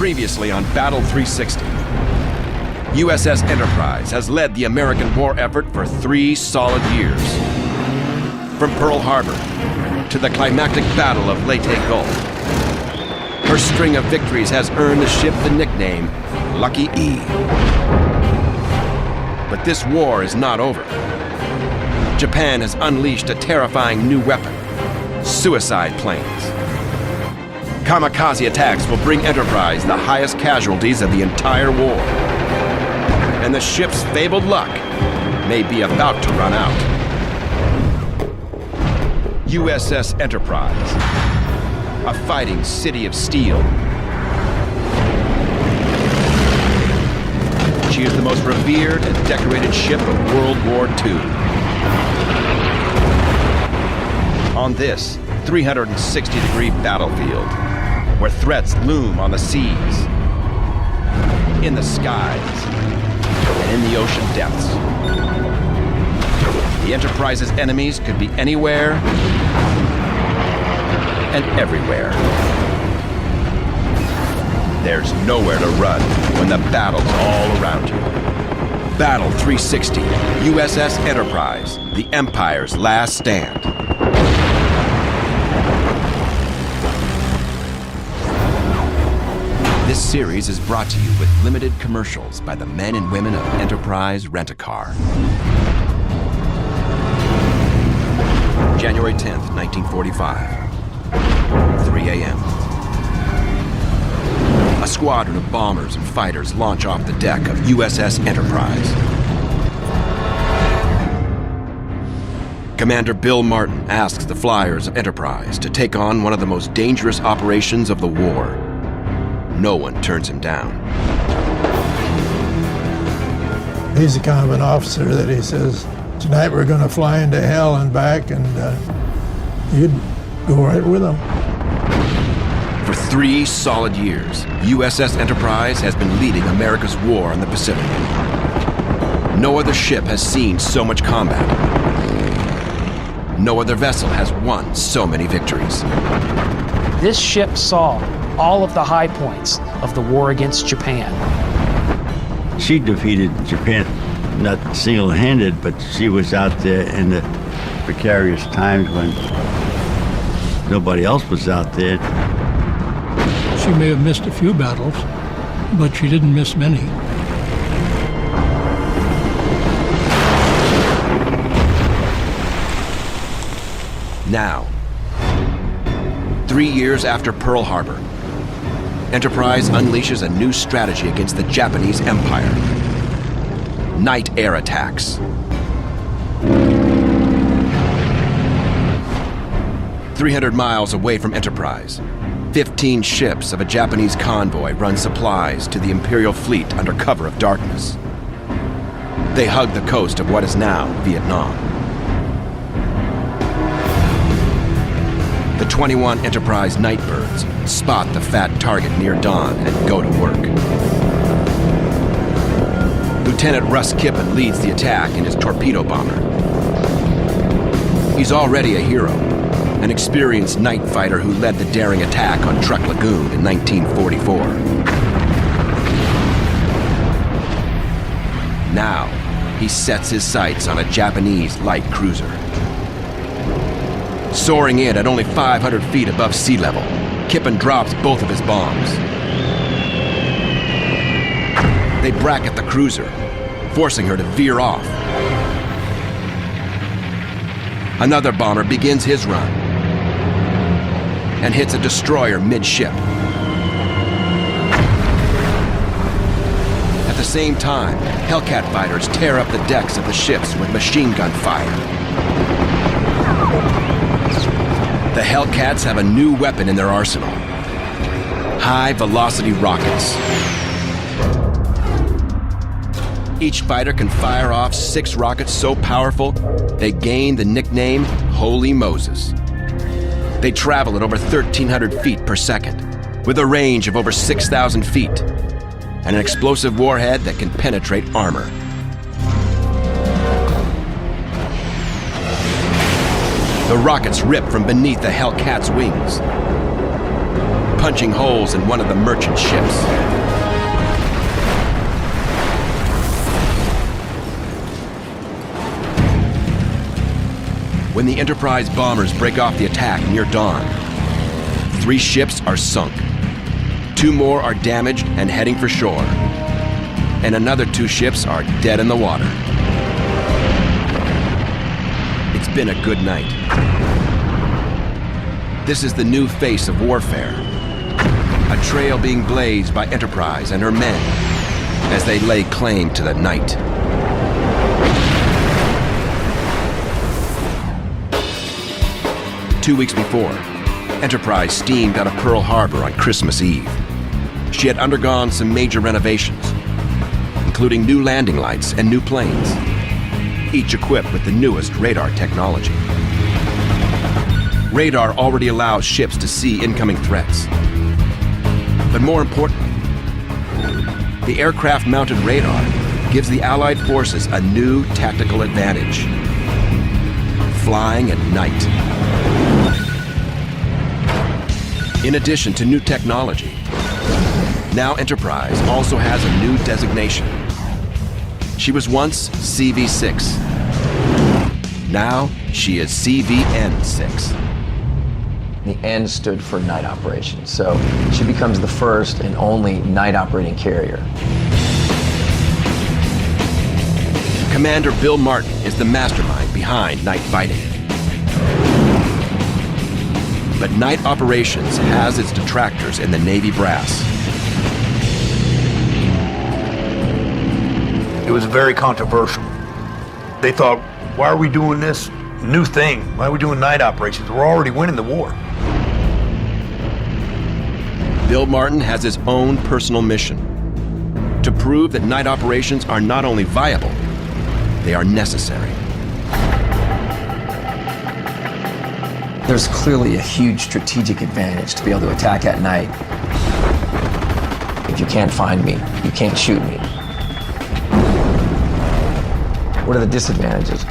Previously on Battle 360. USS Enterprise has led the American war effort for 3 solid years. From Pearl Harbor to the climactic Battle of Leyte Gulf, her string of victories has earned the ship the nickname Lucky E. But this war is not over. Japan has unleashed a terrifying new weapon, suicide planes. Kamikaze attacks will bring Enterprise the highest casualties of the entire war. And the ship's fabled luck may be about to run out. USS Enterprise, a fighting city of steel. She is the most revered and decorated ship of World War II. On this 360-degree battlefield, where threats loom on the seas, in the skies, and in the ocean depths, the Enterprise's enemies could be anywhere and everywhere. There's nowhere to run when the battle's all around you. Battle 360, USS Enterprise, the Empire's last stand. This series is brought to you with limited commercials by the men and women of Enterprise Rent-A-Car. January 10th, 1945, 3 a.m. A squadron of bombers and fighters launch off the deck of USS Enterprise. Commander Bill Martin asks the flyers of Enterprise to take on one of the most dangerous operations of the war. No one turns him down. He's the kind of an officer that he says, tonight we're going to fly into hell and back, and you'd go right with him. For 3 solid years, USS Enterprise has been leading America's war in the Pacific. No other ship has seen so much combat. No other vessel has won so many victories. This ship saw all of the high points of the war against Japan. She defeated Japan, not single-handed, but she was out there in the precarious times when nobody else was out there. She may have missed a few battles, but she didn't miss many. Now, 3 years after Pearl Harbor, Enterprise unleashes a new strategy against the Japanese Empire. Night air attacks. 300 miles away from Enterprise, 15 ships of a Japanese convoy run supplies to the Imperial fleet under cover of darkness. They hug the coast of what is now Vietnam. The 21 Enterprise Nightbirds spot the fat target near dawn and go to work. Lieutenant Russ Kippen leads the attack in his torpedo bomber. He's already a hero, an experienced night fighter who led the daring attack on Truck Lagoon in 1944. Now, he sets his sights on a Japanese light cruiser. Soaring in at only 500 feet above sea level, Kippen drops both of his bombs. They bracket the cruiser, forcing her to veer off. Another bomber begins his run and hits a destroyer mid-ship. At the same time, Hellcat fighters tear up the decks of the ships with machine gun fire. The Hellcats have a new weapon in their arsenal: high-velocity rockets. Each fighter can fire off 6 rockets so powerful, they gain the nickname Holy Moses. They travel at over 1,300 feet per second, with a range of over 6,000 feet, and an explosive warhead that can penetrate armor. The rockets rip from beneath the Hellcat's wings, punching holes in one of the merchant ships. When the Enterprise bombers break off the attack near dawn, 3 ships are sunk. 2 more are damaged and heading for shore. And another 2 ships are dead in the water. It's been a good night. This is the new face of warfare. A trail being blazed by Enterprise and her men as they lay claim to the night. Two weeks before, Enterprise steamed out of Pearl Harbor on Christmas Eve. She had undergone some major renovations, including new landing lights and new planes, each equipped with the newest radar technology. Radar already allows ships to see incoming threats. But more importantly, the aircraft-mounted radar gives the Allied forces a new tactical advantage: flying at night. In addition to new technology, now Enterprise also has a new designation. She was once CV-6. Now she is CVN-6. The N stood for night operations, so she becomes the first and only night operating carrier. Commander Bill Martin is the mastermind behind night fighting. But night operations has its detractors in the Navy brass. It was very controversial. They thought, why are we doing this new thing? Why are we doing night operations? We're already winning the war. Bill Martin has his own personal mission: to prove that night operations are not only viable, they are necessary. There's clearly a huge strategic advantage to be able to attack at night. If you can't find me, you can't shoot me. What are the disadvantages?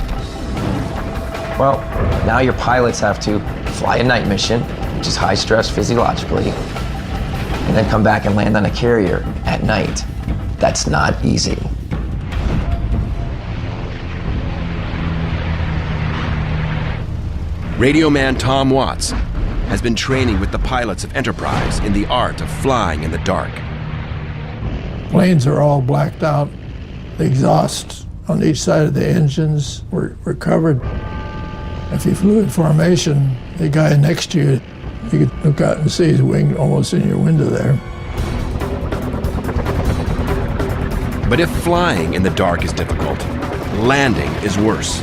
Well, now your pilots have to fly a night mission, which is high stress physiologically, and then come back and land on a carrier at night. That's not easy. Radio man Tom Watts has been training with the pilots of Enterprise in the art of flying in the dark. Planes are all blacked out. The exhausts on each side of the engines were covered. If you flew in formation, the guy next to you, you could look out and see his wing almost in your window there. But if flying in the dark is difficult, landing is worse.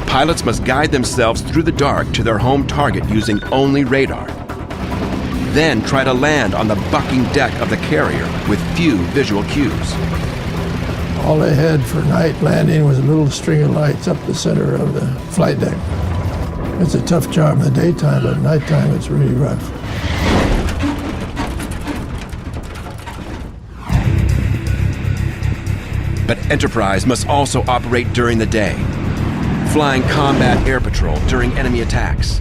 Pilots must guide themselves through the dark to their home target using only radar. Then try to land on the bucking deck of the carrier with few visual cues. All they had for night landing was a little string of lights up the center of the flight deck. It's a tough job in the daytime, but at nighttime it's really rough. But Enterprise must also operate during the day, flying combat air patrol during enemy attacks,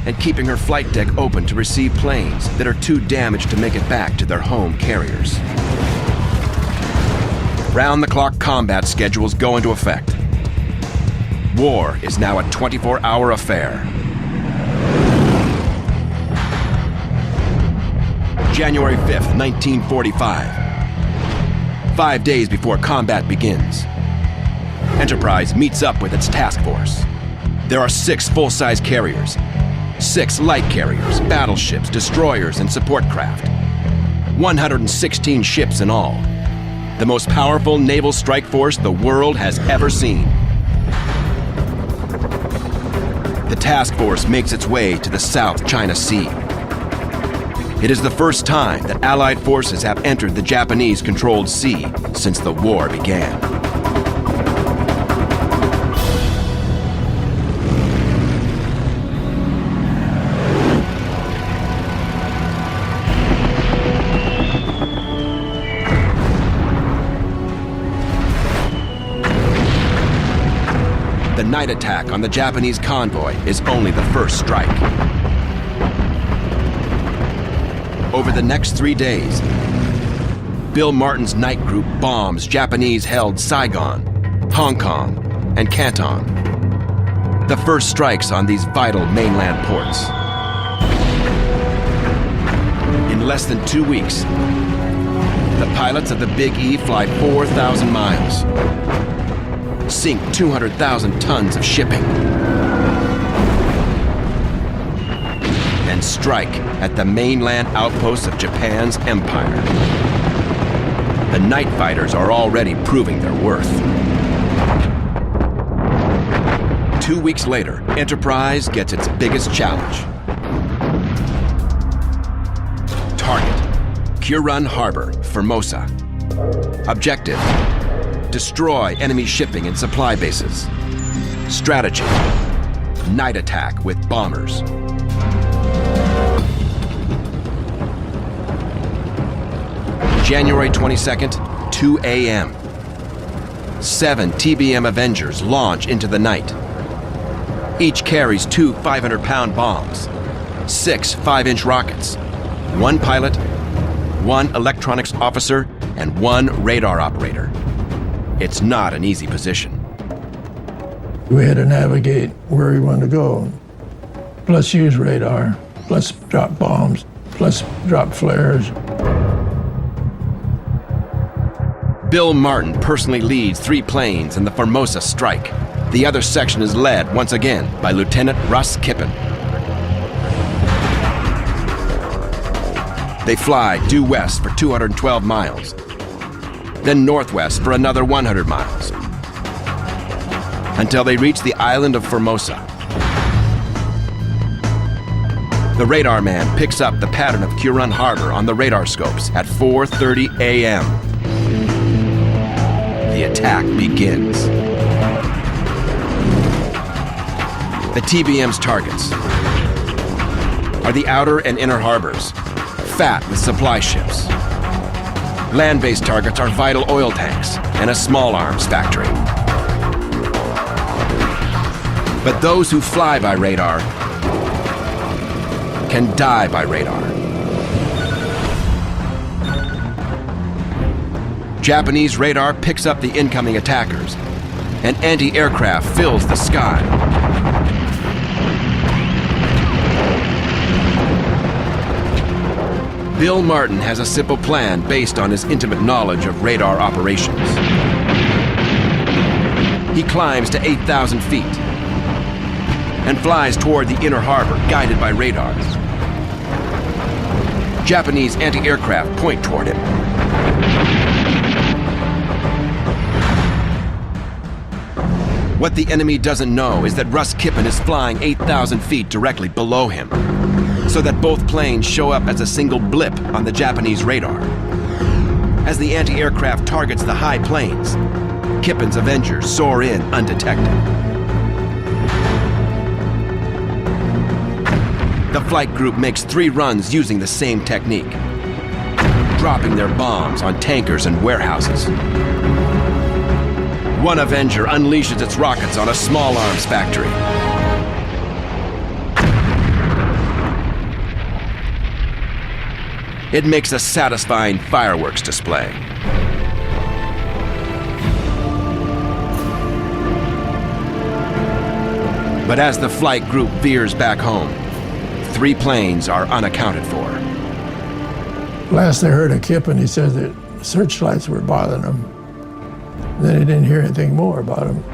and keeping her flight deck open to receive planes that are too damaged to make it back to their home carriers. Round-the-clock combat schedules go into effect. War is now a 24-hour affair. January 5th, 1945. 5 days before combat begins, Enterprise meets up with its task force. There are 6 full-size carriers, 6 light carriers, battleships, destroyers, and support craft. 116 ships in all. The most powerful naval strike force the world has ever seen. The task force makes its way to the South China Sea. It is the first time that Allied forces have entered the Japanese-controlled sea since the war began. The night attack on the Japanese convoy is only the first strike. over the next 3 days, Bill Martin's night group bombs Japanese-held Saigon, Hong Kong, and Canton. The first strikes on these vital mainland ports. In less than 2 weeks, the pilots of the Big E fly 4,000 miles, sink 200,000 tons of shipping, and strike at the mainland outposts of Japan's empire. The night fighters are already proving their worth. 2 weeks later, Enterprise gets its biggest challenge. Target: Huron Harbor, Formosa. Objective: destroy enemy shipping and supply bases. Strategy: night attack with bombers. January 22nd, 2 a.m. 7 TBM Avengers launch into the night. Each carries 2 500-pound bombs, 6 5-inch rockets, 1 pilot, 1 electronics officer, and 1 radar operator. It's not an easy position. We had to navigate where we wanted to go, plus use radar, plus drop bombs, plus drop flares. Bill Martin personally leads 3 planes in the Formosa strike. The other section is led, once again, by Lieutenant Russ Kippen. They fly due west for 212 miles, then northwest for another 100 miles, until they reach the island of Formosa. The radar man picks up the pattern of Huron Harbor on the radar scopes at 4:30 a.m. The attack begins. The TBM's targets are the outer and inner harbors, fat with supply ships. Land-based targets are vital oil tanks and a small arms factory. But those who fly by radar can die by radar. Japanese radar picks up the incoming attackers, and anti-aircraft fills the sky. Bill Martin has a simple plan based on his intimate knowledge of radar operations. He climbs to 8,000 feet and flies toward the inner harbor, guided by radar. Japanese anti-aircraft point toward him. What the enemy doesn't know is that Russ Kippen is flying 8,000 feet directly below him, so that both planes show up as a single blip on the Japanese radar. As the anti-aircraft targets the high planes, Kippen's Avengers soar in undetected. The flight group makes 3 runs using the same technique, dropping their bombs on tankers and warehouses. One Avenger unleashes its rockets on a small arms factory. It makes a satisfying fireworks display. But as the flight group veers back home, 3 planes are unaccounted for. Last I heard of Kippen, he said that searchlights were bothering him. Then he didn't hear anything more about him.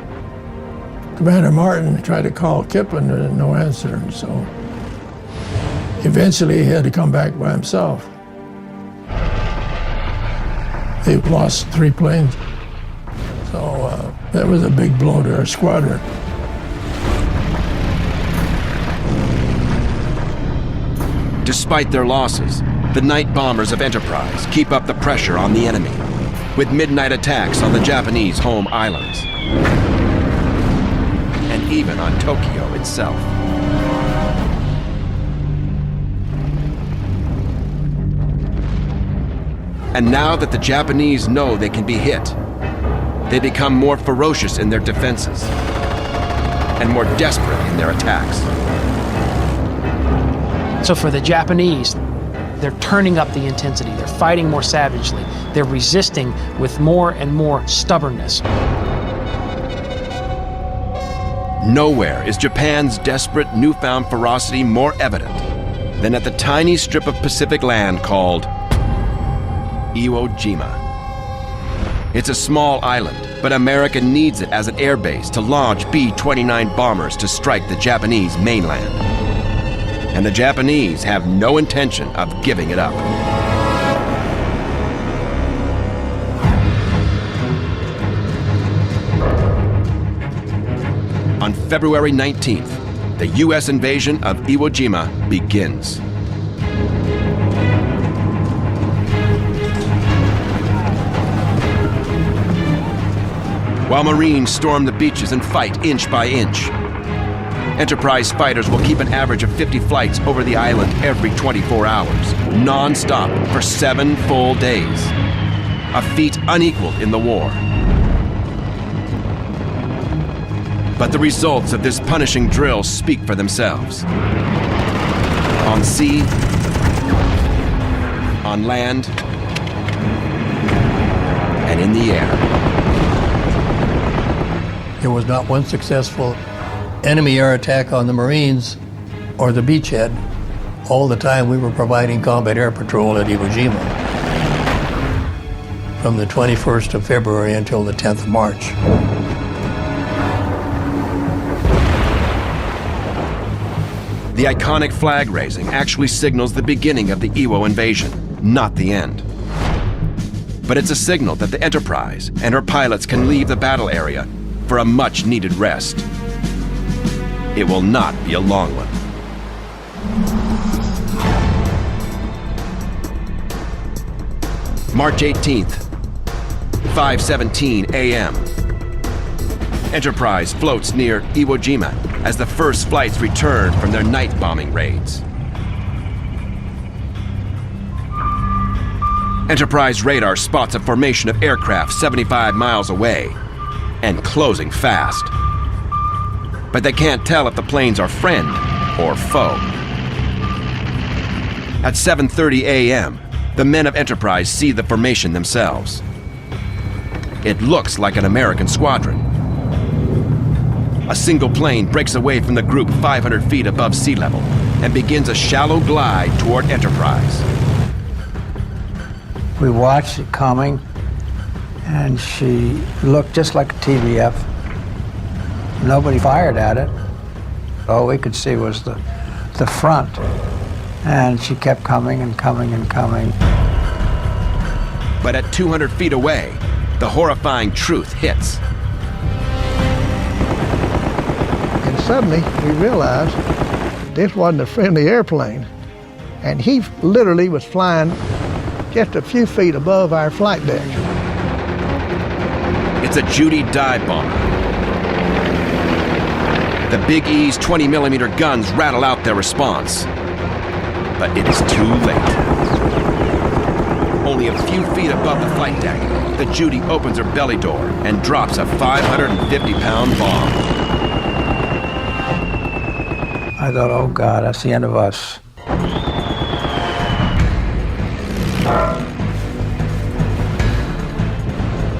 Commander Martin tried to call Kippen, and no answer, so eventually he had to come back by himself. They've lost 3 planes, so that was a big blow to our squadron. Despite their losses, the night bombers of Enterprise keep up the pressure on the enemy, with midnight attacks on the Japanese home islands, and even on Tokyo itself. And now that the Japanese know they can be hit, they become more ferocious in their defenses and more desperate in their attacks. So for the Japanese, They're turning up the intensity. They're fighting more savagely. They're resisting with more and more stubbornness. Nowhere is Japan's desperate newfound ferocity more evident than at the tiny strip of Pacific land called Iwo Jima. It's a small island, but America needs it as an airbase to launch B-29 bombers to strike the Japanese mainland. And the Japanese have no intention of giving it up. On February 19th, the U.S. invasion of Iwo Jima begins. While Marines storm the beaches and fight inch by inch, Enterprise fighters will keep an average of 50 flights over the island every 24 hours, non-stop for 7 full days. A feat unequaled in the war. But the results of this punishing drill speak for themselves. On sea, on land, and in the air. There was not one successful enemy air attack on the Marines or the beachhead. All the time we were providing combat air patrol at Iwo Jima from the 21st of February until the 10th of March. The iconic flag raising actually signals the beginning of the Iwo invasion, not the end. But it's a signal that the Enterprise and her pilots can leave the battle area for a much-needed rest. It will not be a long one. March 18th, 5:17 a.m. Enterprise floats near Iwo Jima as the first flights return from their night bombing raids. Enterprise radar spots a formation of aircraft 75 miles away and closing fast. But they can't tell if the planes are friend or foe. At 7:30 a.m., the men of Enterprise see the formation themselves. It looks like an American squadron. A single plane breaks away from the group 500 feet above sea level and begins a shallow glide toward Enterprise. We watched it coming, and she looked just like a TVF. Nobody fired at it. All we could see was the front. And she kept coming and coming and coming. But at 200 feet away, the horrifying truth hits. And suddenly we realized this wasn't a friendly airplane. And he literally was flying just a few feet above our flight deck. It's a Judy dive bomber. The Big E's 20mm guns rattle out their response. But it is too late. Only a few feet above the flight deck, the Judy opens her belly door and drops a 550-pound bomb. I thought, oh God, that's the end of us.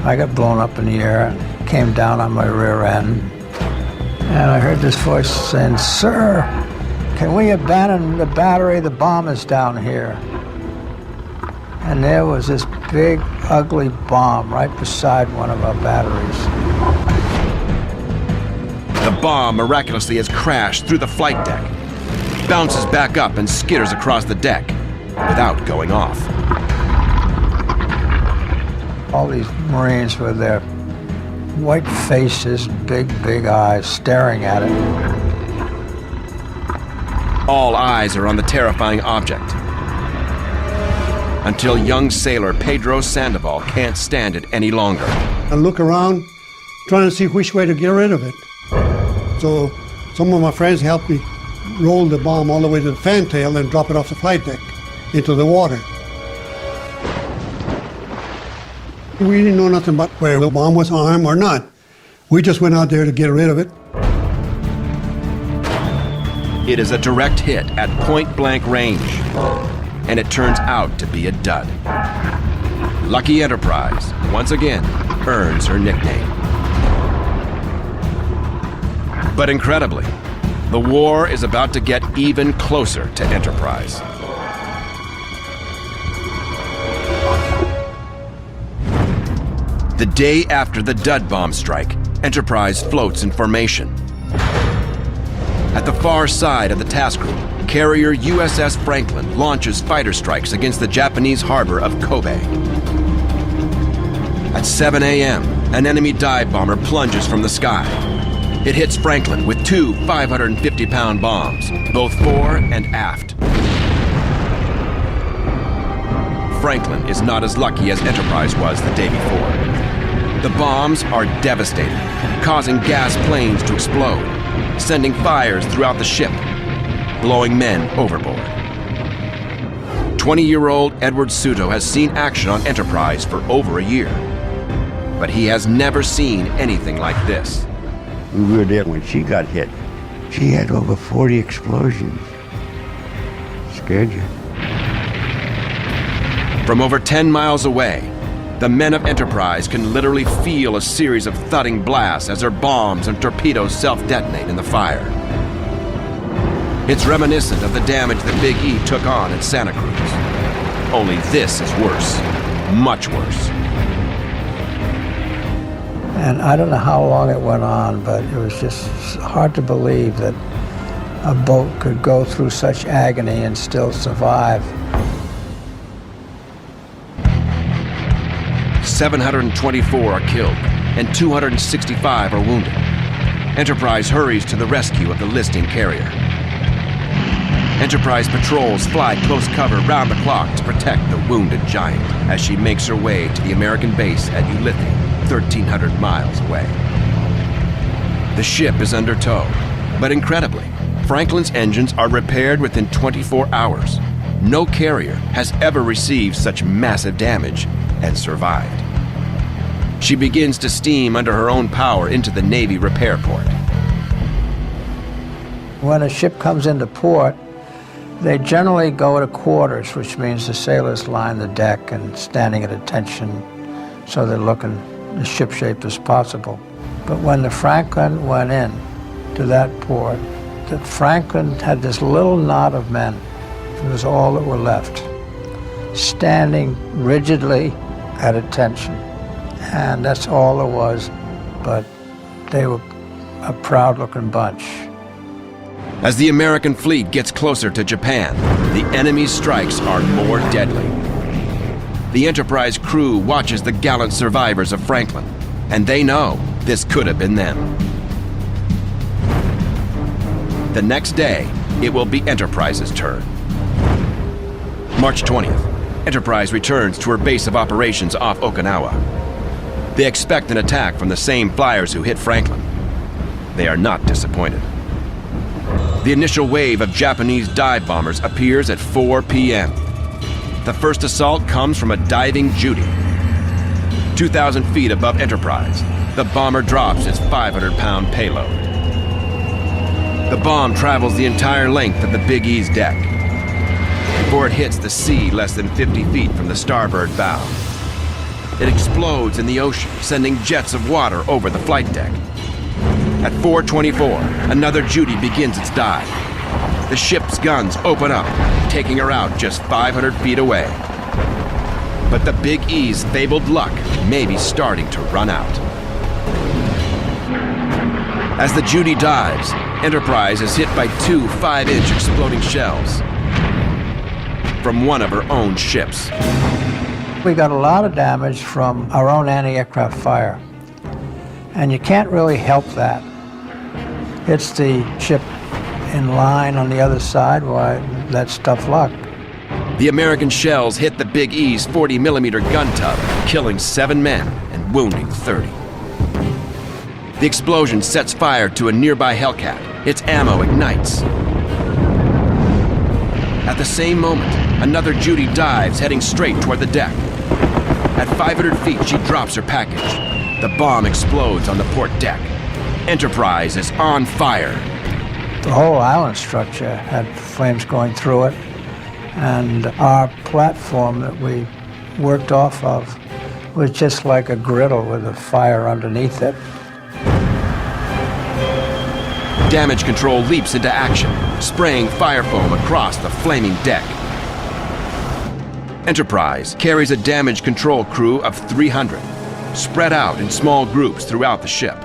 I got blown up in the air, came down on my rear end, and I heard this voice saying, "Sir, can we abandon the battery? The bomb is down here." And there was this big, ugly bomb right beside one of our batteries. The bomb miraculously has crashed through the flight deck, bounces back up and skitters across the deck without going off. All these Marines with their white faces, big eyes, staring at it. All eyes are on the terrifying object. Until young sailor Pedro Sandoval can't stand it any longer. I look around, trying to see which way to get rid of it. So some of my friends helped me roll the bomb all the way to the fantail and drop it off the flight deck into the water. We didn't know nothing about where the bomb was armed or not. We just went out there to get rid of it. It is a direct hit at point-blank range. and it turns out to be a dud. Lucky Enterprise, once again, earns her nickname. But incredibly, the war is about to get even closer to Enterprise. The day after the dud bomb strike, Enterprise floats in formation. At the far side of the task group, carrier USS Franklin launches fighter strikes against the Japanese harbor of Kobe. At 7 a.m., an enemy dive bomber plunges from the sky. It hits Franklin with two 550-pound bombs, both fore and aft. Franklin is not as lucky as Enterprise was the day before. The bombs are devastating, causing gas planes to explode, sending fires throughout the ship, blowing men overboard. 20-year-old Edward Suto has seen action on Enterprise for over a year, but he has never seen anything like this. We were there when she got hit. She had over 40 explosions. Scared you. From over 10 miles away, the men of Enterprise can literally feel a series of thudding blasts as their bombs and torpedoes self-detonate in the fire. It's reminiscent of the damage the Big E took on at Santa Cruz. Only this is worse, much worse. And I don't know how long it went on, but it was just hard to believe that a boat could go through such agony and still survive. 724 are killed, and 265 are wounded. Enterprise hurries to the rescue of the listing carrier. Enterprise patrols fly close cover round the clock to protect the wounded giant as she makes her way to the American base at Ulithi, 1,300 miles away. The ship is under tow, but incredibly, Franklin's engines are repaired within 24 hours. No carrier has ever received such massive damage and survived. She begins to steam under her own power into the Navy repair port. When a ship comes into port, they generally go to quarters, which means the sailors line the deck and standing at attention so they're looking as ship-shaped as possible. But when the Franklin went in to that port, the Franklin had this little knot of men. It was all that were left, standing rigidly at attention. And that's all there was, but they were a proud-looking bunch. As the American fleet gets closer to Japan, the enemy's strikes are more deadly. The Enterprise crew watches the gallant survivors of Franklin, and they know this could have been them. The next day, it will be Enterprise's turn. March 20th, Enterprise returns to her base of operations off Okinawa. They expect an attack from the same flyers who hit Franklin. They are not disappointed. The initial wave of Japanese dive bombers appears at 4 p.m. The first assault comes from a diving Judy. 2,000 feet above Enterprise, the bomber drops its 500-pound payload. The bomb travels the entire length of the Big E's deck before it hits the sea less than 50 feet from the starboard bow. It explodes in the ocean, sending jets of water over the flight deck. At 4:24, another Judy begins its dive. The ship's guns open up, taking her out just 500 feet away. But the Big E's fabled luck may be starting to run out. As the Judy dives, Enterprise is hit by two 5-inch exploding shells from one of her own ships. We got a lot of damage from our own anti-aircraft fire, and you can't really help that. It's the ship in line on the other side. Why, that's tough luck. The American shells hit the Big E's 40-millimeter gun tub, killing 7 men and wounding 30. The explosion sets fire to a nearby Hellcat. Its ammo ignites. At the same moment, another Judy dives, heading straight toward the deck. At 500 feet, she drops her package. The bomb explodes on the port deck. Enterprise is on fire. The whole island structure had flames going through it, And our platform that we worked off of was just like a griddle with a fire underneath it. Damage control leaps into action, spraying fire foam across the flaming deck. Enterprise carries a damage control crew of 300, spread out in small groups throughout the ship.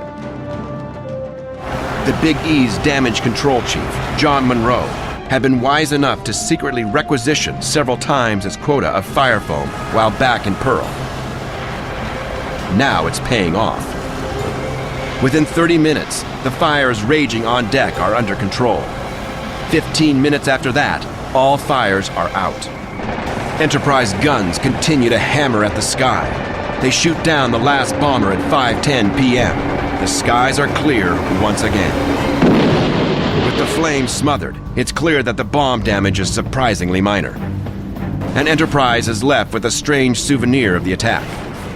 The Big E's damage control chief, John Monroe, had been wise enough to secretly requisition several times his quota of fire foam while back in Pearl. Now it's paying off. Within 30 minutes, the fires raging on deck are under control. 15 minutes after that, all fires are out. Enterprise guns continue to hammer at the sky. They shoot down the last bomber at 5:10 p.m. The skies are clear once again. With the flames smothered, it's clear that the bomb damage is surprisingly minor. And Enterprise is left with a strange souvenir of the attack.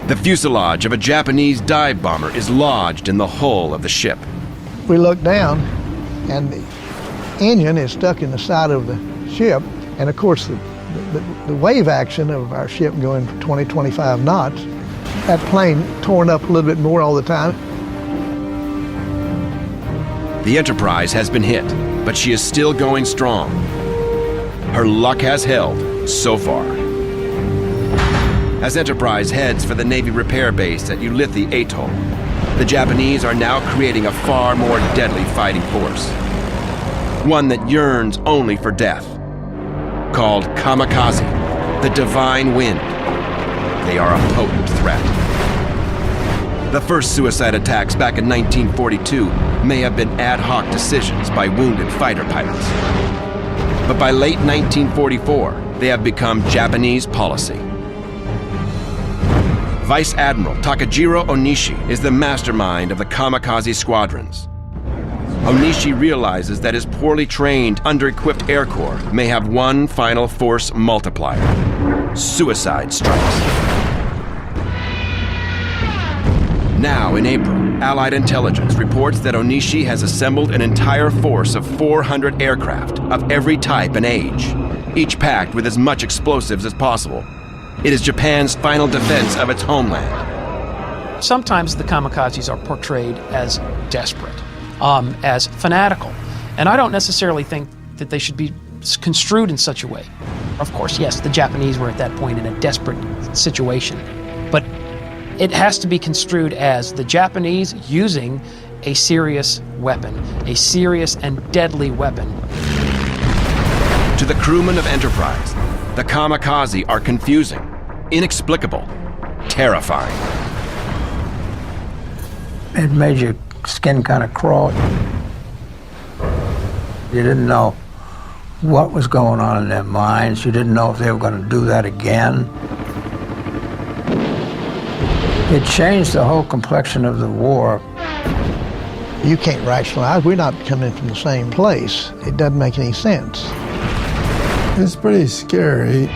The fuselage of a Japanese dive bomber is lodged in the hull of the ship. We look down, and the engine is stuck in the side of the ship, and of course the wave action of our ship going 20, 25 knots, that plane torn up a little bit more all the time. The Enterprise has been hit, but she is still going strong. Her luck has held so far. As Enterprise heads for the Navy repair base at Ulithi Atoll, the Japanese are now creating a far more deadly fighting force. One that yearns only for death. Called Kamikaze, the Divine Wind. They are a potent threat. The first suicide attacks back in 1942 may have been ad hoc decisions by wounded fighter pilots. But by late 1944, they have become Japanese policy. Vice Admiral Takajiro Onishi is the mastermind of the kamikaze squadrons. Onishi realizes that his poorly trained, under-equipped Air Corps may have one final force multiplier: suicide strikes. Now, in April, Allied intelligence reports that Onishi has assembled an entire force of 400 aircraft of every type and age, each packed with as much explosives as possible. It is Japan's final defense of its homeland. Sometimes the kamikazes are portrayed as desperate, as fanatical, and I don't necessarily think that they should be construed in such a way. Of course, yes, the Japanese were at that point in a desperate situation, but it has to be construed as the Japanese using a serious weapon, a serious and deadly weapon. To the crewmen of Enterprise, the kamikaze are confusing, inexplicable, terrifying. It made your skin kind of crawl. You didn't know what was going on in their minds. You didn't know if they were going to do that again. It changed the whole complexion of the war. You can't rationalize. We're not coming from the same place. It doesn't make any sense. It's pretty scary.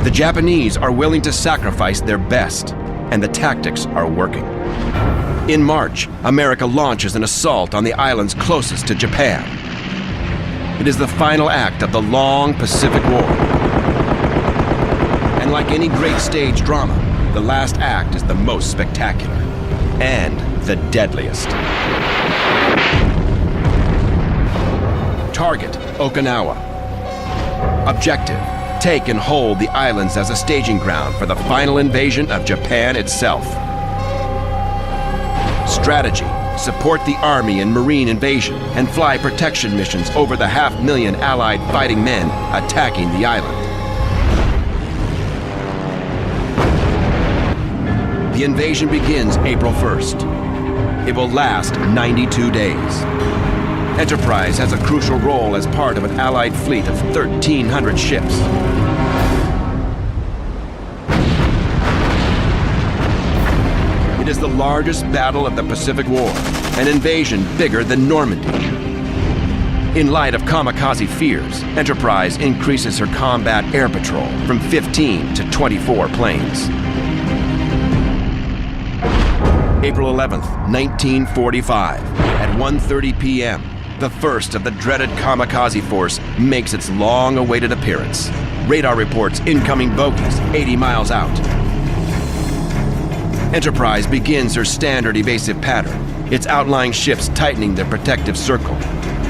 The Japanese are willing to sacrifice their best, and the tactics are working. In March, America launches an assault on the islands closest to Japan. It is the final act of the long Pacific War. And like any great stage drama, the last act is the most spectacular and the deadliest. Target, Okinawa. Objective, take and hold the islands as a staging ground for the final invasion of Japan itself. Strategy, support the Army in Marine invasion and fly protection missions over the 500,000 Allied fighting men attacking the island. The invasion begins April 1st. It will last 92 days. Enterprise has a crucial role as part of an Allied fleet of 1,300 ships. It is the largest battle of the Pacific War, an invasion bigger than Normandy. In light of kamikaze fears, Enterprise increases her combat air patrol from 15 to 24 planes. April 11th, 1945, at 1:30 p.m., The first of the dreaded kamikaze force makes its long-awaited appearance. Radar reports incoming bogies 80 miles out. Enterprise begins her standard evasive pattern, its outlying ships tightening their protective circle.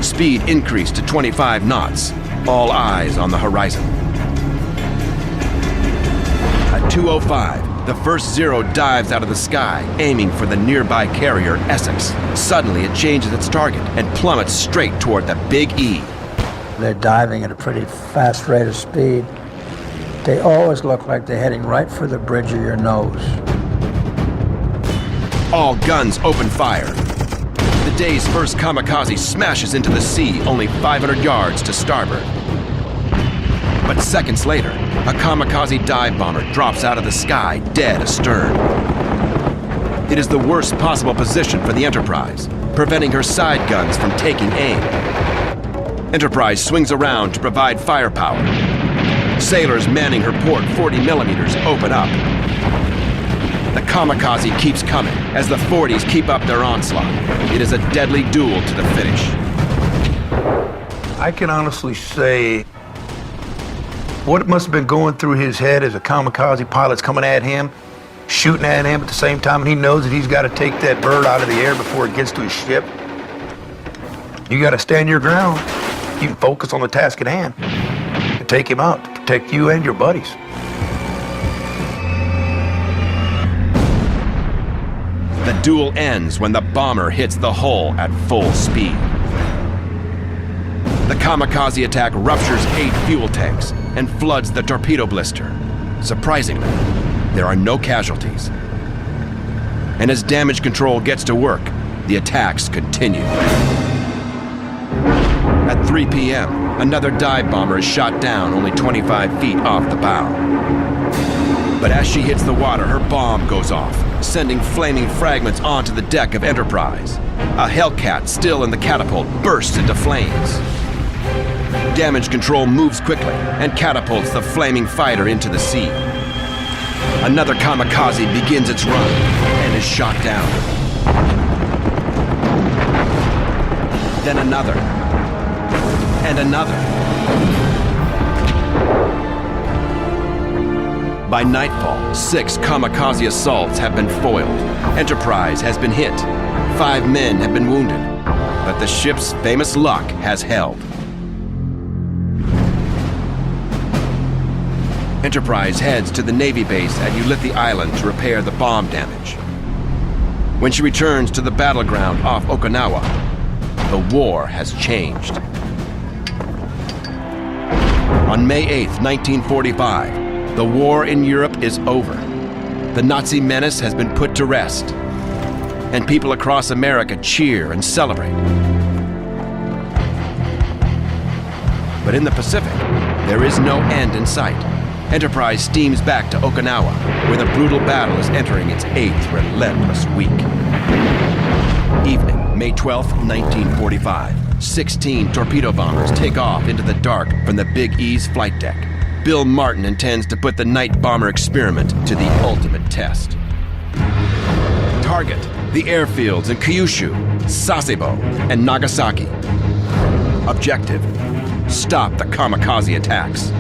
Speed increased to 25 knots, all eyes on the horizon. At 2:05, the first Zero dives out of the sky, aiming for the nearby carrier Essex. Suddenly, it changes its target and plummets straight toward the Big E. They're diving at a pretty fast rate of speed. They always look like they're heading right for the bridge of your nose. All guns open fire. The day's first kamikaze smashes into the sea only 500 yards to starboard. But seconds later, a kamikaze dive bomber drops out of the sky dead astern. It is the worst possible position for the Enterprise, preventing her side guns from taking aim. Enterprise swings around to provide firepower. Sailors manning her port 40 millimeters open up. The kamikaze keeps coming as the 40s keep up their onslaught. It is a deadly duel to the finish. I can honestly say what must have been going through his head as a kamikaze pilot's coming at him, shooting at him at the same time, and he knows that he's got to take that bird out of the air before it gets to his ship. You got to stand your ground. You can focus on the task at hand and take him out to protect you and your buddies. The duel ends when the bomber hits the hull at full speed. The kamikaze attack ruptures 8 fuel tanks and floods the torpedo blister. Surprisingly, there are no casualties. And as damage control gets to work, the attacks continue. At 3 p.m., another dive bomber is shot down only 25 feet off the bow. But as she hits the water, her bomb goes off, sending flaming fragments onto the deck of Enterprise. A Hellcat still in the catapult bursts into flames. Damage control moves quickly and catapults the flaming fighter into the sea. Another kamikaze begins its run and is shot down. Then another. And another. By nightfall, 6 kamikaze assaults have been foiled. Enterprise has been hit. 5 men have been wounded. But the ship's famous luck has held. Enterprise heads to the Navy base at Ulithi Island to repair the bomb damage. When she returns to the battleground off Okinawa, the war has changed. On May 8th, 1945, the war in Europe is over. The Nazi menace has been put to rest, and people across America cheer and celebrate. But in the Pacific, there is no end in sight. Enterprise steams back to Okinawa, where the brutal battle is entering its 8th relentless week. Evening, May 12th, 1945. 16 torpedo bombers take off into the dark from the Big E's flight deck. Bill Martin intends to put the night bomber experiment to the ultimate test. Target: the airfields in Kyushu, Sasebo, and Nagasaki. Objective: stop the kamikaze attacks.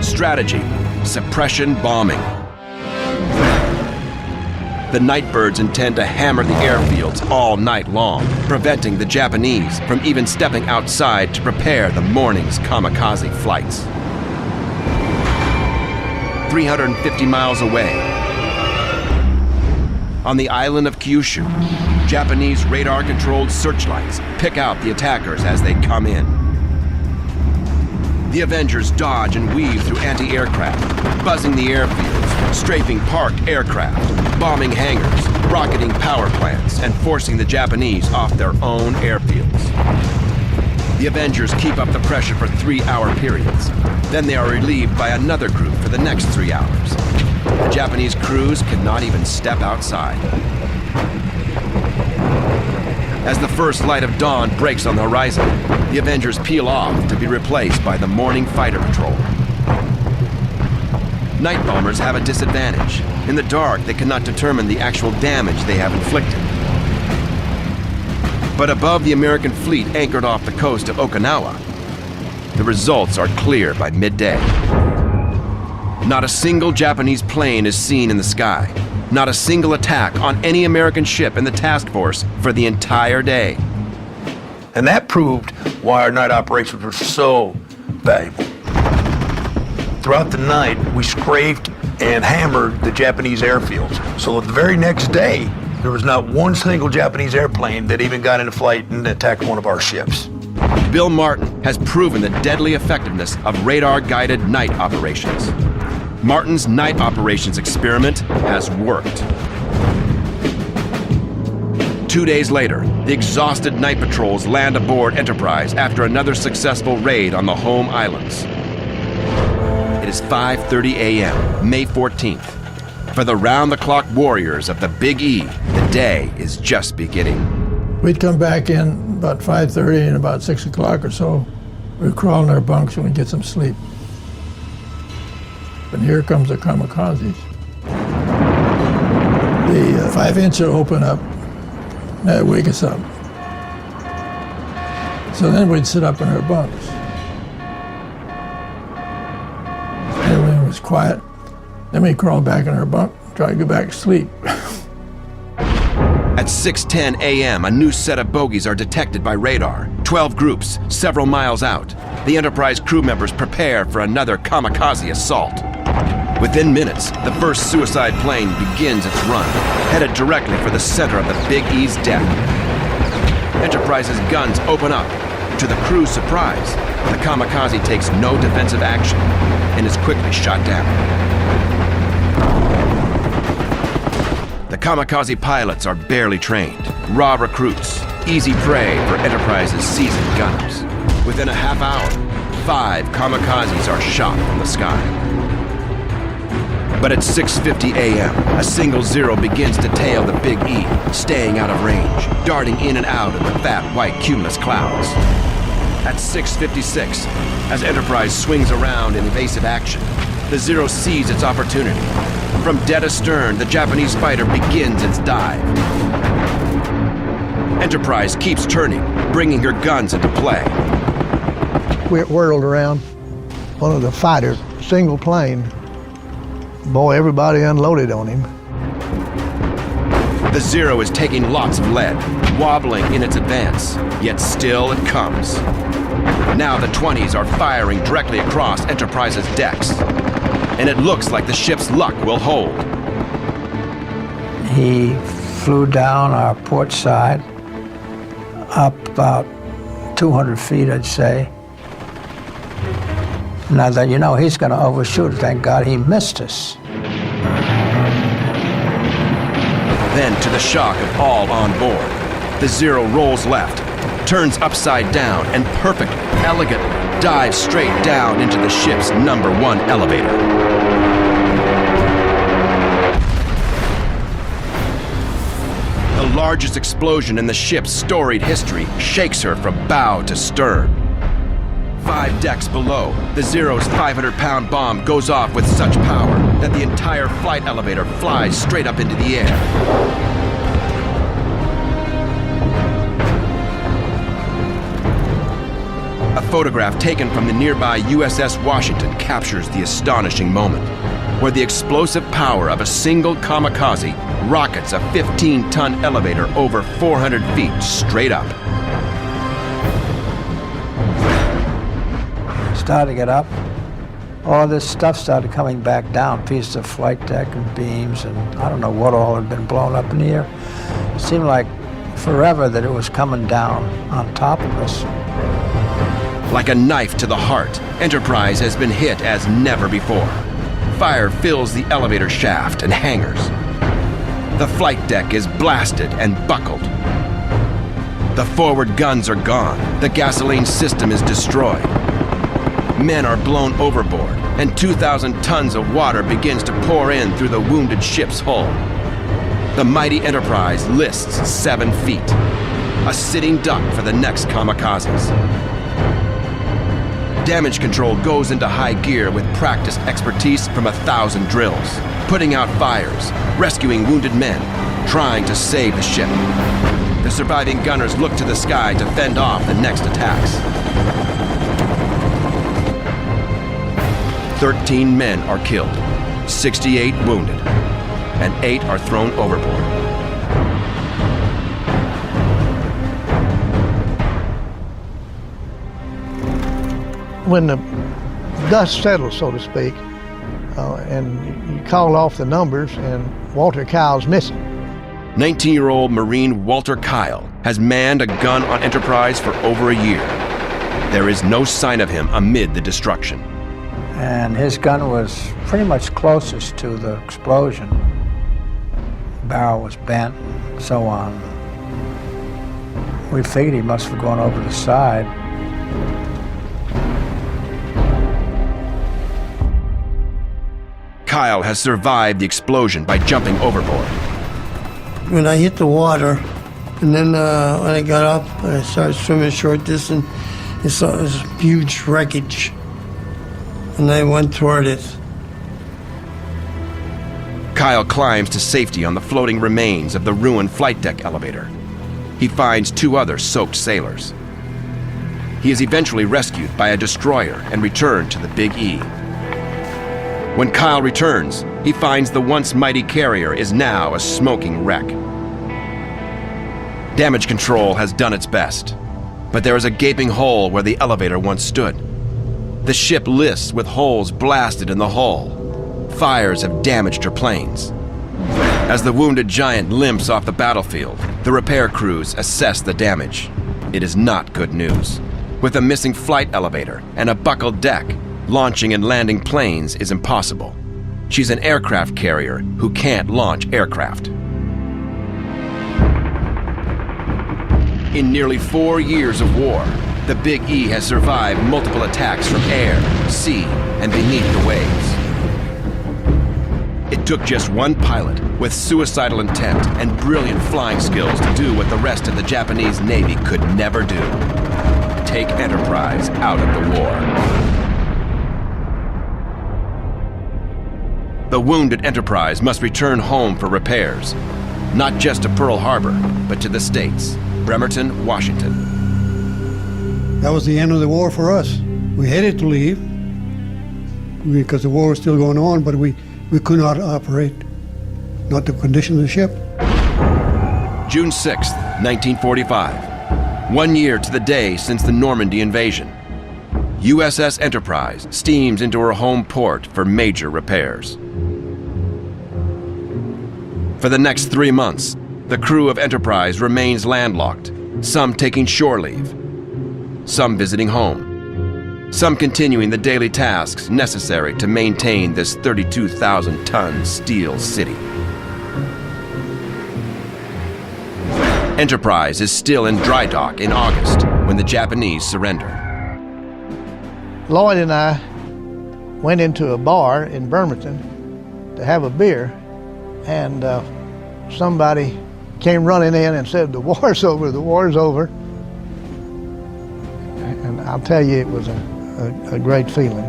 Strategy: suppression bombing. The Nightbirds intend to hammer the airfields all night long, preventing the Japanese from even stepping outside to prepare the morning's kamikaze flights. 350 miles away, on the island of Kyushu, Japanese radar-controlled searchlights pick out the attackers as they come in. The Avengers dodge and weave through anti-aircraft, buzzing the airfields, strafing parked aircraft, bombing hangars, rocketing power plants, and forcing the Japanese off their own airfields. The Avengers keep up the pressure for 3-hour periods. Then they are relieved by another group for the next 3 hours. The Japanese crews cannot even step outside. As the first light of dawn breaks on the horizon, the Avengers peel off to be replaced by the morning fighter patrol. Night bombers have a disadvantage. In the dark, they cannot determine the actual damage they have inflicted. But above the American fleet anchored off the coast of Okinawa, the results are clear by midday. Not a single Japanese plane is seen in the sky. Not a single attack on any American ship in the task force for the entire day. And that proved why our night operations were so valuable. Throughout the night, we scraped and hammered the Japanese airfields. So the very next day, there was not one single Japanese airplane that even got into flight and attacked one of our ships. Bill Martin has proven the deadly effectiveness of radar-guided night operations. Martin's night operations experiment has worked. 2 days later, the exhausted night patrols land aboard Enterprise after another successful raid on the home islands. It is 5:30 a.m., May 14th. For the round-the-clock warriors of the Big E, the day is just beginning. We'd come back in about 5:30 and about 6 o'clock or so, we'd crawl in our bunks and we'd get some sleep. And here comes the kamikazes. The 5-inch would open up, and that'd wake us up. So then we'd sit up in our bunks. Everything was quiet. Then we'd crawl back in our bunk, try to go back to sleep. At 6:10 a.m., a new set of bogies are detected by radar. 12 groups, several miles out. The Enterprise crew members prepare for another kamikaze assault. Within minutes, the first suicide plane begins its run, headed directly for the center of the Big E's deck. Enterprise's guns open up. To the crew's surprise, the kamikaze takes no defensive action and is quickly shot down. The kamikaze pilots are barely trained, raw recruits, easy prey for Enterprise's seasoned gunners. Within a half hour, 5 kamikazes are shot from the sky. But at 6:50 a.m., a single Zero begins to tail the Big E, staying out of range, darting in and out of the fat white cumulus clouds. At 6:56, as Enterprise swings around in evasive action, the Zero sees its opportunity. From dead astern, the Japanese fighter begins its dive. Enterprise keeps turning, bringing her guns into play. We whirled around one of the fighters, single plane. Boy, everybody unloaded on him. The Zero is taking lots of lead, wobbling in its advance, yet still it comes. Now the 20s are firing directly across Enterprise's decks, and it looks like the ship's luck will hold. He flew down our port side, up about 200 feet, I'd say. And I thought, you know, he's going to overshoot. Thank God he missed us. Then, to the shock of all on board, the Zero rolls left, turns upside down, and perfectly, elegantly dives straight down into the ship's #1 elevator. The largest explosion in the ship's storied history shakes her from bow to stern. 5 decks below, the Zero's 500-pound bomb goes off with such power that the entire flight elevator flies straight up into the air. A photograph taken from the nearby USS Washington captures the astonishing moment, where the explosive power of a single kamikaze rockets a 15-ton elevator over 400 feet straight up. Started to get up. All this stuff started coming back down, pieces of flight deck and beams, and I don't know what all had been blown up in the air. It seemed like forever that it was coming down on top of us. Like a knife to the heart, Enterprise has been hit as never before. Fire fills the elevator shaft and hangars. The flight deck is blasted and buckled. The forward guns are gone. The gasoline system is destroyed. Men are blown overboard, and 2,000 tons of water begins to pour in through the wounded ship's hull. The mighty Enterprise lists 7 feet, a sitting duck for the next kamikazes. Damage control goes into high gear with practiced expertise from 1,000 drills, putting out fires, rescuing wounded men, trying to save the ship. The the surviving gunners look to the sky to fend off the next attacks. 13 men are killed, 68 wounded, and 8 are thrown overboard. When the dust settles, so to speak, and you call off the numbers, and Walter Kyle's missing. 19-year-old Marine Walter Kyle has manned a gun on Enterprise for over a year. There is no sign of him amid the destruction. And his gun was pretty much closest to the explosion. The barrel was bent, and so on. We figured he must have gone over the side. Kyle has survived the explosion by jumping overboard. When I hit the water, and then when I got up, I started swimming short distance, and saw this huge wreckage, and I went toward it. Kyle climbs to safety on the floating remains of the ruined flight deck elevator. He finds 2 other soaked sailors. He is eventually rescued by a destroyer and returned to the Big E. When Kyle returns, he finds the once mighty carrier is now a smoking wreck. Damage control has done its best, but there is a gaping hole where the elevator once stood. The ship lists with holes blasted in the hull. Fires have damaged her planes. As the wounded giant limps off the battlefield, the repair crews assess the damage. It is not good news. With a missing flight elevator and a buckled deck, launching and landing planes is impossible. She's an aircraft carrier who can't launch aircraft. In nearly 4 years of war, the Big E has survived multiple attacks from air, sea, and beneath the waves. It took just one pilot with suicidal intent and brilliant flying skills to do what the rest of the Japanese Navy could never do: take Enterprise out of the war. The wounded Enterprise must return home for repairs, not just to Pearl Harbor, but to the States, Bremerton, Washington. That was the end of the war for us. We hated to leave because the war was still going on, but we could not operate, not the condition of the ship. June 6th, 1945, 1 year to the day since the Normandy invasion. USS Enterprise steams into her home port for major repairs. For the next 3 months, the crew of Enterprise remains landlocked, some taking shore leave, some visiting home, some continuing the daily tasks necessary to maintain this 32,000-ton steel city. Enterprise is still in dry dock in August when the Japanese surrender. Lloyd and I went into a bar in Bremerton to have a beer, and somebody came running in and said, "The war's over, the war's over." And I'll tell you, it was a great feeling.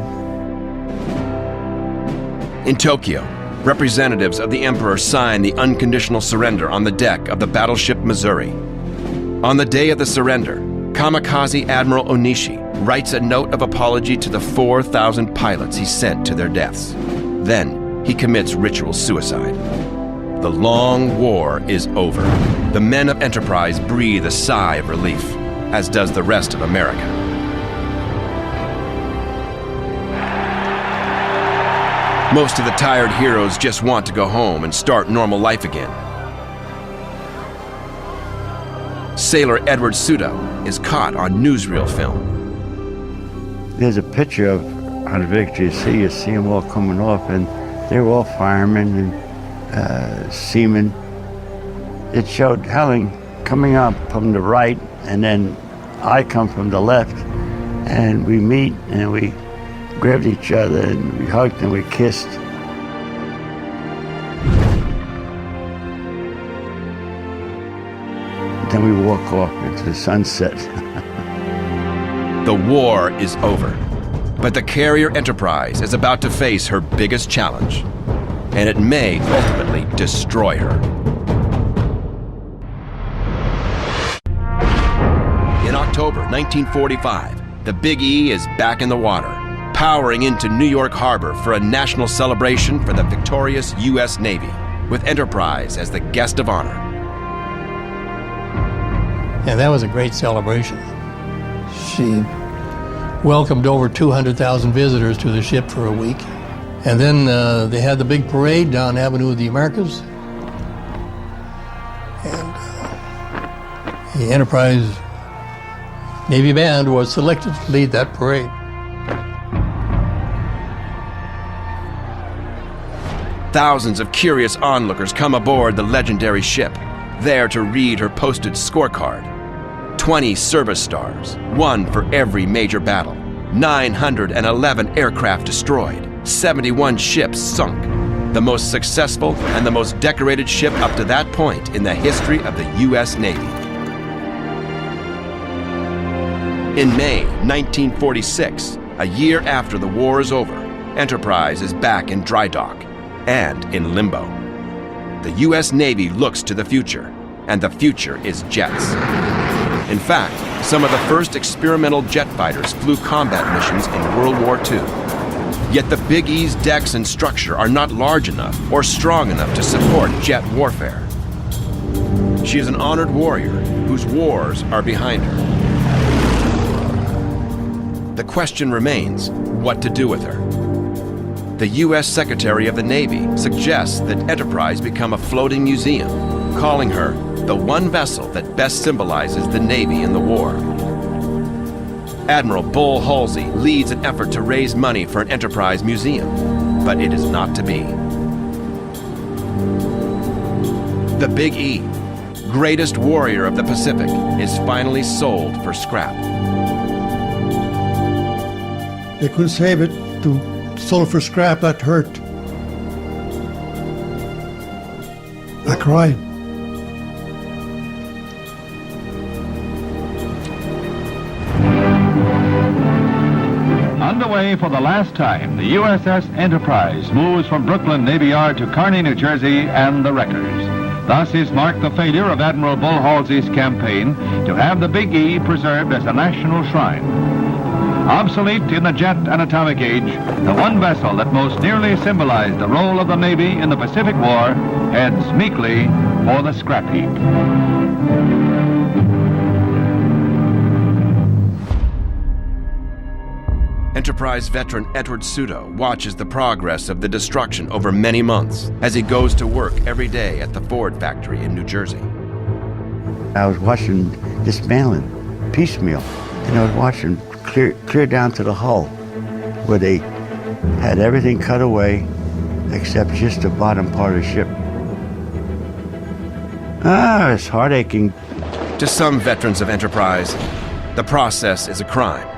In Tokyo, representatives of the Emperor signed the unconditional surrender on the deck of the battleship Missouri. On the day of the surrender, Kamikaze Admiral Onishi writes a note of apology to the 4,000 pilots he sent to their deaths. Then he commits ritual suicide. The long war is over. The men of Enterprise breathe a sigh of relief, as does the rest of America. Most of the tired heroes just want to go home and start normal life again. Sailor Edward Sudo is caught on newsreel film. There's a picture of on Victory Sea. You see them all coming off, and they were all firemen and seamen. It showed Helen coming up from the right, and then I come from the left, and we meet, and we grabbed each other, and we hugged, and we kissed. Then we walk off into the sunset. The war is over, but the carrier Enterprise is about to face her biggest challenge, and it may ultimately destroy her. October 1945, the Big E is back in the water, powering into New York Harbor for a national celebration for the victorious U.S. Navy, with Enterprise as the guest of honor. And that was a great celebration. She welcomed over 200,000 visitors to the ship for a week. And then they had the big parade down Avenue of the Americas. And the Enterprise Navy Band was selected to lead that parade. Thousands of curious onlookers come aboard the legendary ship, there to read her posted scorecard. 20 service stars, one for every major battle. 911 aircraft destroyed, 71 ships sunk. The most successful and the most decorated ship up to that point in the history of the U.S. Navy. In May 1946, a year after the war is over, Enterprise is back in dry dock and in limbo. The U.S. Navy looks to the future, and the future is jets. In fact, some of the first experimental jet fighters flew combat missions in World War II. Yet the Big E's decks and structure are not large enough or strong enough to support jet warfare. She is an honored warrior whose wars are behind her. The question remains, what to do with her? The U.S. Secretary of the Navy suggests that Enterprise become a floating museum, calling her the one vessel that best symbolizes the Navy in the war. Admiral Bull Halsey leads an effort to raise money for an Enterprise museum, but it is not to be. The Big E, greatest warrior of the Pacific, is finally sold for scrap. They couldn't save it. To sell it for scrap, that hurt. I cried. Underway for the last time, the USS Enterprise moves from Brooklyn Navy Yard to Kearny, New Jersey, and the wreckers. Thus is marked the failure of Admiral Bull Halsey's campaign to have the Big E preserved as a national shrine. Obsolete in the jet and atomic age, the one vessel that most nearly symbolized the role of the Navy in the Pacific War heads meekly for the scrap heap. Enterprise veteran Edward Suto watches the progress of the destruction over many months as he goes to work every day at the Ford factory in New Jersey. I was watching dismantling piecemeal, and I was watching clear down to the hull, where they had everything cut away except just the bottom part of the ship. It's heart-aching. To some veterans of Enterprise, the process is a crime.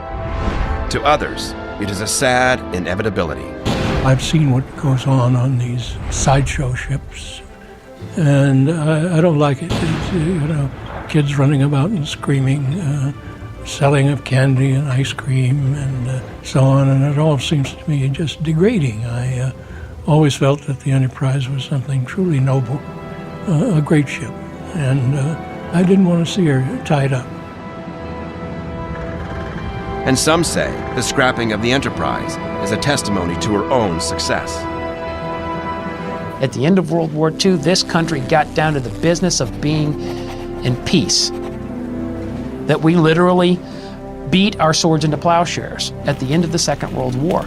To others, it is a sad inevitability. I've seen what goes on these sideshow ships, and I don't like it. It's, kids running about and screaming, selling of candy and ice cream and so on, and it all seems to me just degrading. I always felt that the Enterprise was something truly noble, a great ship, and I didn't want to see her tied up. And some say the scrapping of the Enterprise is a testimony to her own success. At the end of World War II, this country got down to the business of being in peace. That we literally beat our swords into plowshares at the end of the Second World War.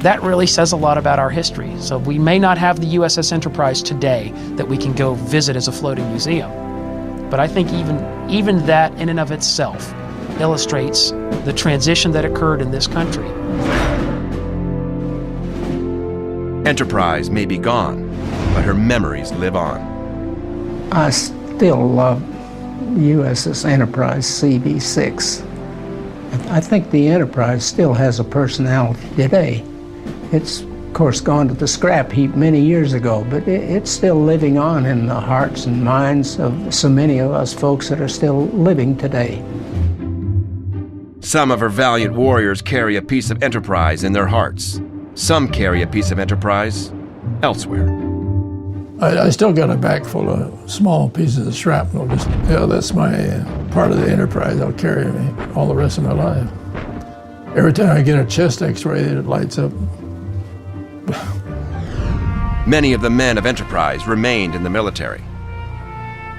That really says a lot about our history. So we may not have the USS Enterprise today that we can go visit as a floating museum. But I think even that in and of itself illustrates the transition that occurred in this country. Enterprise may be gone, but her memories live on. I still love USS Enterprise CV-6. I think the Enterprise still has a personality today. It's, of course, gone to the scrap heap many years ago, but it's still living on in the hearts and minds of so many of us folks that are still living today. Some of her valiant warriors carry a piece of Enterprise in their hearts. Some carry a piece of Enterprise elsewhere. I still got a bag full of small pieces of shrapnel. Just, that's my part of the Enterprise. I'll carry me all the rest of my life. Every time I get a chest X-ray, it lights up. Many of the men of Enterprise remained in the military.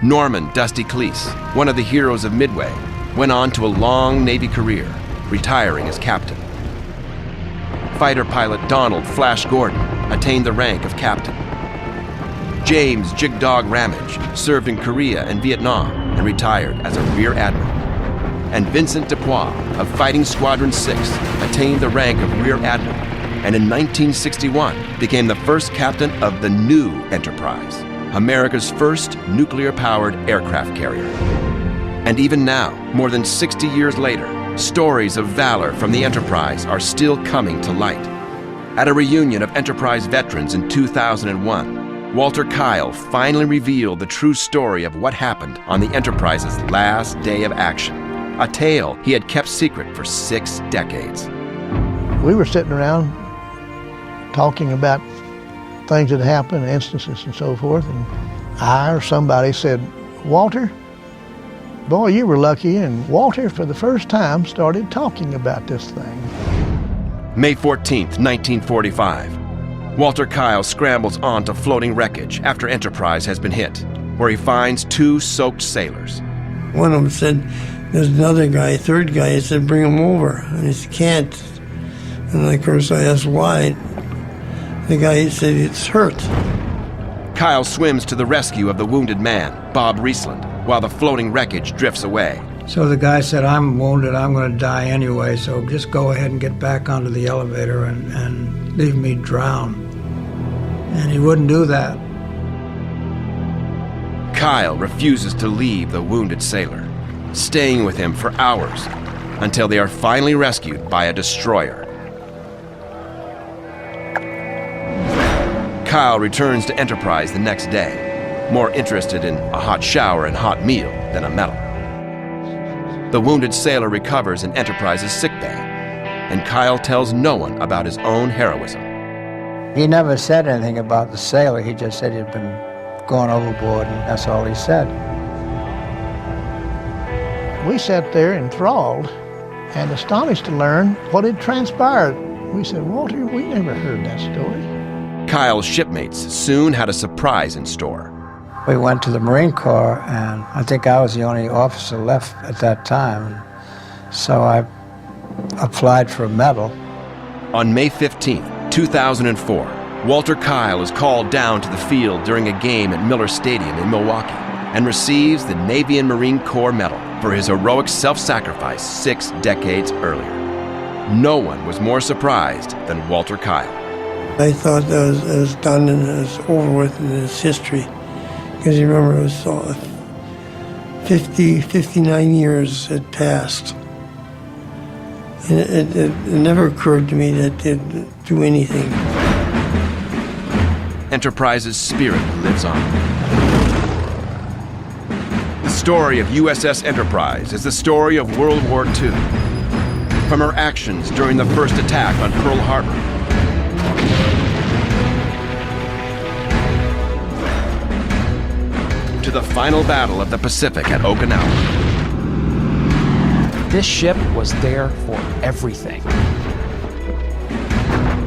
Norman Dusty Cleese, one of the heroes of Midway, went on to a long Navy career, retiring as captain. Fighter pilot Donald Flash Gordon attained the rank of captain. James Jig Dog Ramage served in Korea and Vietnam and retired as a rear admiral. And Vincent Dupois of Fighting Squadron 6 attained the rank of rear admiral, and in 1961 became the first captain of the new Enterprise, America's first nuclear-powered aircraft carrier. And even now, more than 60 years later, stories of valor from the Enterprise are still coming to light. At a reunion of Enterprise veterans in 2001, Walter Kyle finally revealed the true story of what happened on the Enterprise's last day of action, a tale he had kept secret for 6 decades. We were sitting around talking about things that happened, instances and so forth, and I or somebody said, "Walter, boy, you were lucky," and Walter, for the first time, started talking about this thing. May 14th, 1945. Walter Kyle scrambles onto floating wreckage after Enterprise has been hit, where he finds 2 soaked sailors. One of them said, there's another guy, third guy, he said, bring him over. And he said, can't. And of course I asked why. The guy said, it's hurt. Kyle swims to the rescue of the wounded man, Bob Riesland, while the floating wreckage drifts away. So the guy said, I'm wounded, I'm going to die anyway, so just go ahead and get back onto the elevator and leave me drown. And he wouldn't do that. Kyle refuses to leave the wounded sailor, staying with him for hours until they are finally rescued by a destroyer. Kyle returns to Enterprise the next day, more interested in a hot shower and hot meal than a medal. The wounded sailor recovers in Enterprise's sickbay, and Kyle tells no one about his own heroism. He never said anything about the sailor. He just said he'd been going overboard, and that's all he said. We sat there enthralled and astonished to learn what had transpired. We said, Walter, we never heard that story. Kyle's shipmates soon had a surprise in store. We went to the Marine Corps, and I think I was the only officer left at that time. So I applied for a medal. On May 15th, 2004, Walter Kyle is called down to the field during a game at Miller Stadium in Milwaukee and receives the Navy and Marine Corps Medal for his heroic self-sacrifice 6 decades earlier. No one was more surprised than Walter Kyle. I thought that was done and it was over with in its history. Because you remember, it was 59 years had passed. And it never occurred to me that they'd do anything. Enterprise's spirit lives on. The story of USS Enterprise is the story of World War II. From her actions during the first attack on Pearl Harbor, to the final battle of the Pacific at Okinawa. This ship was there for everything.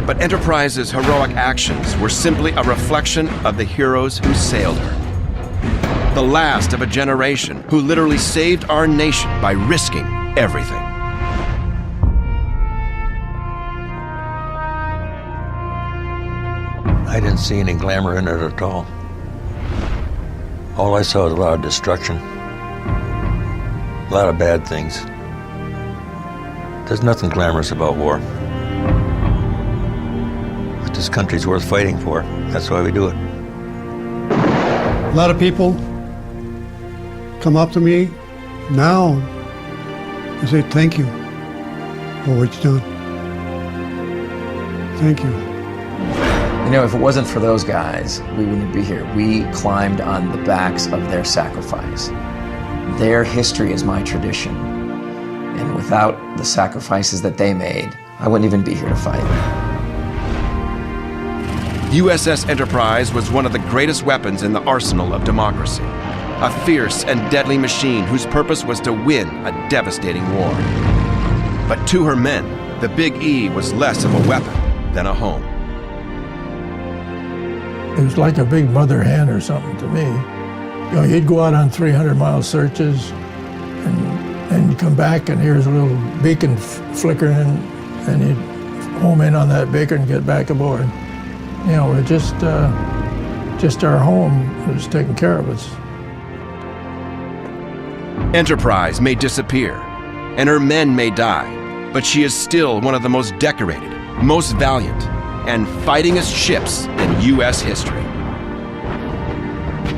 But Enterprise's heroic actions were simply a reflection of the heroes who sailed her. The last of a generation who literally saved our nation by risking everything. I didn't see any glamour in it at all. All I saw was a lot of destruction, a lot of bad things. There's nothing glamorous about war. But this country's worth fighting for. That's why we do it. A lot of people come up to me now and say, thank you for what you've done. Thank you. You know, if it wasn't for those guys, we wouldn't be here. We climbed on the backs of their sacrifice. Their history is my tradition. And without the sacrifices that they made, I wouldn't even be here to fight. USS Enterprise was one of the greatest weapons in the arsenal of democracy. A fierce and deadly machine whose purpose was to win a devastating war. But to her men, the Big E was less of a weapon than a home. It was like a big mother hen or something to me. You know, you'd go out on 300-mile searches, and you'd come back and here's a little beacon flickering, and you'd home in on that beacon and get back aboard. You know, it just our home was taking care of us. Enterprise may disappear, and her men may die, but she is still one of the most decorated, most valiant, and fightingest ships in U.S. history.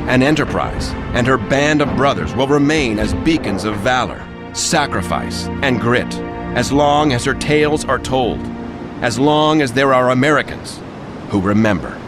An Enterprise and her band of brothers will remain as beacons of valor, sacrifice, and grit, as long as her tales are told, as long as there are Americans who remember.